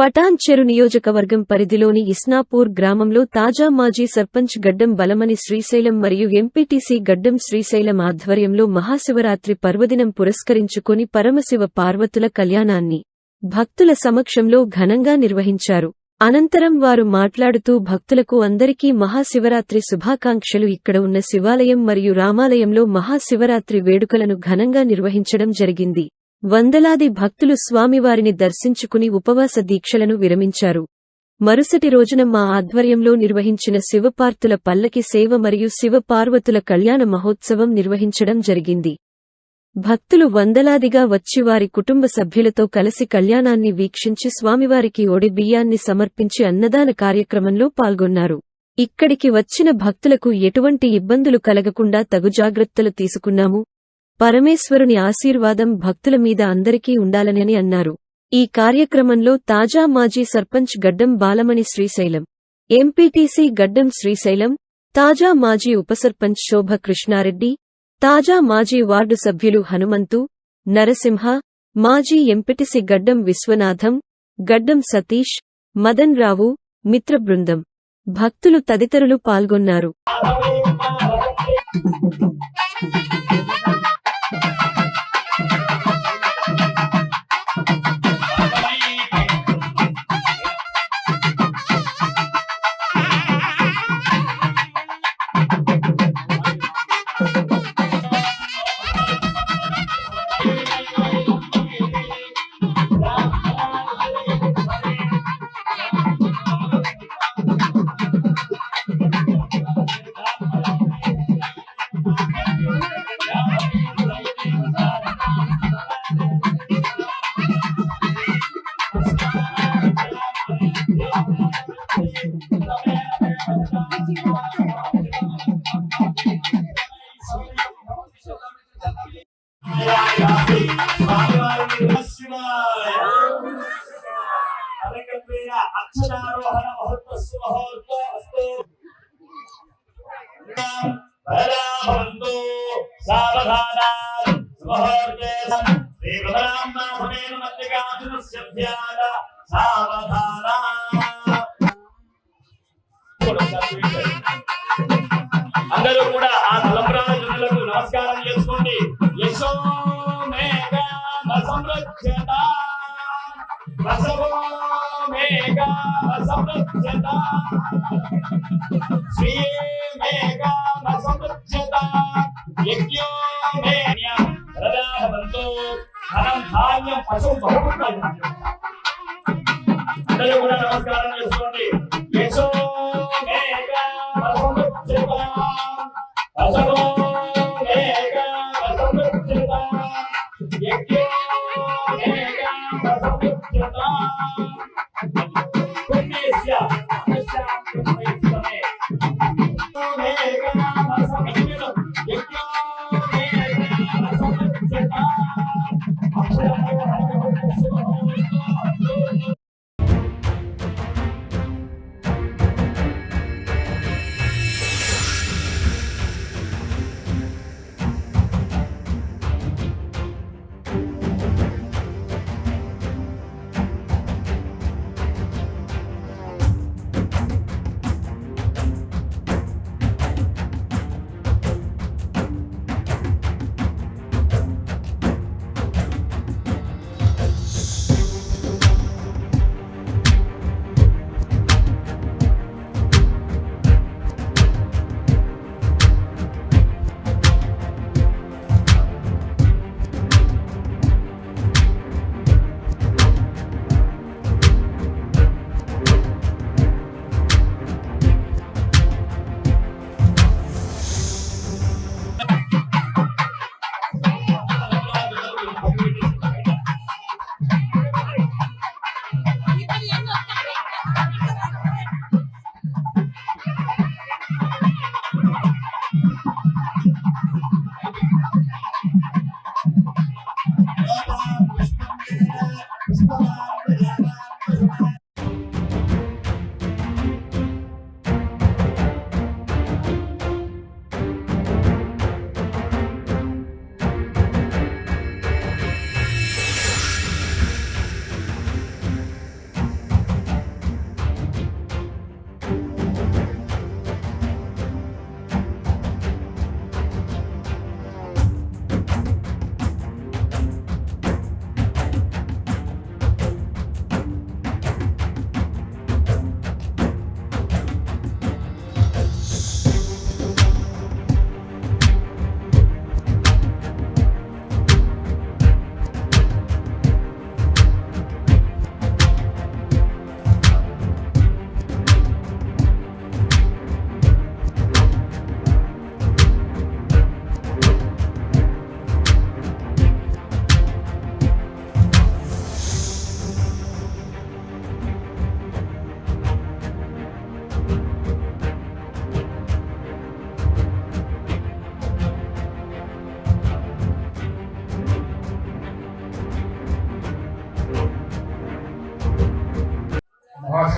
పటాన్ చెరు నియోజకవర్గం పరిధిలోని ఇస్నాపూర్ గ్రామంలో తాజా మాజీ సర్పంచ్ గడ్డం బలమణి శ్రీశైలం మరియు ఎంపీటీసీ గడ్డం శ్రీశైలం ఆధ్వర్యంలో మహాశివరాత్రి పర్వదినం పురస్కరించుకొని పరమశివ పార్వతుల కళ్యాణాన్ని భక్తుల సమక్షంలో ఘనంగా నిర్వహించారు. అనంతరం వారు మాట్లాడుతూ భక్తులకు అందరికీ మహాశివరాత్రి శుభాకాంక్షలు. ఇక్కడ ఉన్న శివాలయం మరియు రామాలయంలో మహాశివరాత్రి వేడుకలను ఘనంగా నిర్వహించడం జరిగింది. వందలాది భక్తులు స్వామివారిని దర్శించుకుని ఉపవాస దీక్షలను విరమించారు. మరుసటి రోజున మా ఆధ్వర్యంలో నిర్వహించిన శివపార్వతుల పల్లకి సేవ మరియు శివపార్వతుల కళ్యాణ మహోత్సవం నిర్వహించడం జరిగింది. భక్తులు వందలాదిగా వచ్చి వారి కుటుంబ సభ్యులతో కలిసి కళ్యాణాన్ని వీక్షించి స్వామివారికి ఒడి బియ్యాన్ని సమర్పించి అన్నదాన కార్యక్రమంలో పాల్గొన్నారు. ఇక్కడికి వచ్చిన భక్తులకు ఎటువంటి ఇబ్బందులు కలగకుండా తగు జాగ్రత్తలు తీసుకున్నాము. పరమేశ్వరుని ఆశీర్వాదం భక్తుల మీద అందరికీ ఉండాలని అన్నారు. ఈ కార్యక్రమంలో తాజా మాజీ సర్పంచ్ గడ్డం బాలమణి శ్రీశైలం, ఎంపీటీసీ గడ్డం శ్రీశైలం, తాజా మాజీ ఉపసర్పంచ్ శోభ కృష్ణారెడ్డి, తాజా మాజీ వార్డు సభ్యులు హనుమంతు, నరసింహ, మాజీ ఎంపీటీసీ గడ్డం విశ్వనాథం, గడ్డం సతీష్, మదన్ రావు, మిత్ర బృందం, భక్తులు తదితరులు పాల్గొన్నారు. అక్షరారోహణ మహోత్సవ అందరూ కూడా ఆ తలంబ్రాల జనులకు నమస్కారం చేసుకోండి. యశో మేఘా సంరక్షత మేఘా సంరక్షత శ్రీ మేఘా సంరక్షత యజ్ఞో మేఘంతో ధనం ధాన్యం పశు అందరూ కూడా నమస్కారం చేసుకోండి. యశో మేఘా సంరక్షత అసో మేఘా సంరక్షత యజ్ఞో మేఘా సంరక్షత పుణ్యస్య మేఘా సంరక్షత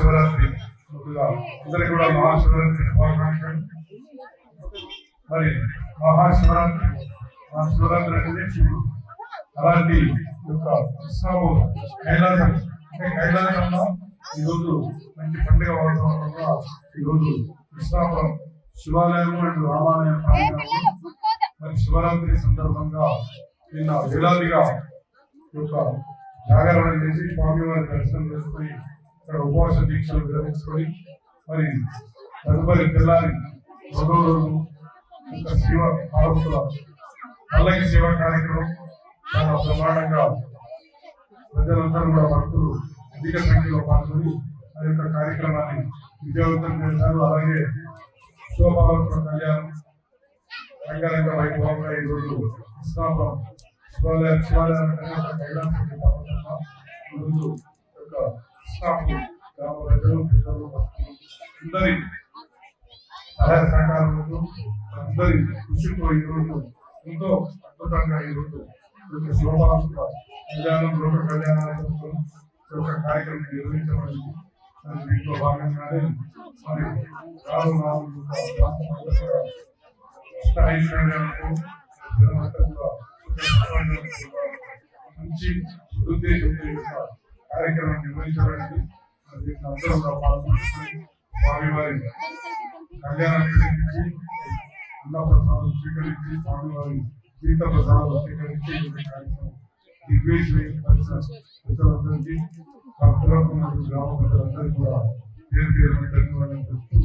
మహాశివరాత్రి ముందుగా అందరికీ కూడా మహాశివరాత్రి శుభాకాంక్షలు. మరి మహాశివరాత్రి అనేది శివుడు. అలాంటి యొక్క ఉత్సవం కైలాసం అంటే కైలాసంలో ఈరోజు మంచి పండుగ వాతావరణంగా ఈరోజు కృష్ణాపురం శివాలయం అండ్ రామాలయం ప్రాంగణంలో మరి శివరాత్రి సందర్భంగా నిన్న వేలాదిగా యొక్క జాగరణ చేసి స్వామివారి దర్శనం చేసుకొని ఇక్కడ ఉపవాస దీక్షలు నిర్వహించుకొని మరి తదుపరి తెల్లారి రెండో రోజు యొక్క శివ పార్వతుల పల్లకి సేవ కార్యక్రమం చాలా ప్రమాణంగా ప్రజలందరూ కూడా భక్తులు అధిక సంఖ్యలో పాల్గొని ఆ యొక్క కార్యక్రమాన్ని విజయవంతం చేశారు. అలాగే శివపార్వతుల కళ్యాణం రంగరంగ వైభవంగా ఈరోజు కృష్ణాపురం శివాలయం ఈరోజు యొక్క కృష్ణాపురం గ్రామ ప్రజలు పిల్లలు అందరి సహాయ సహకారాలతో అందరి కృషితో ఈరోజు ఎంతో అద్భుతంగా ఈరోజు శివపార్వతుల కళ్యాణం లోక కళ్యాణాలతో యొక్క కార్యక్రమం నిర్వహించబడింది. దీంట్లో భాగంగానే మరి మంచి ఉద్దేశంతో కార్యక్రమం నిర్వహించబడింది. దీంట్లో అందరూ కూడా పాల్గొని స్వామివారి కళ్యాణం నిర్వహించి అన్నప్రసాదం స్వీకరించి స్వామివారి జీవిత ప్రసాదాలు స్వీకరించి కార్యక్రమం దిగ్విజయం ప్రజలందరికీ భక్తులకు మరియు గ్రామ ప్రజలందరికీ కూడా పేరు పేరు ధన్యవాదాలు చెప్తూ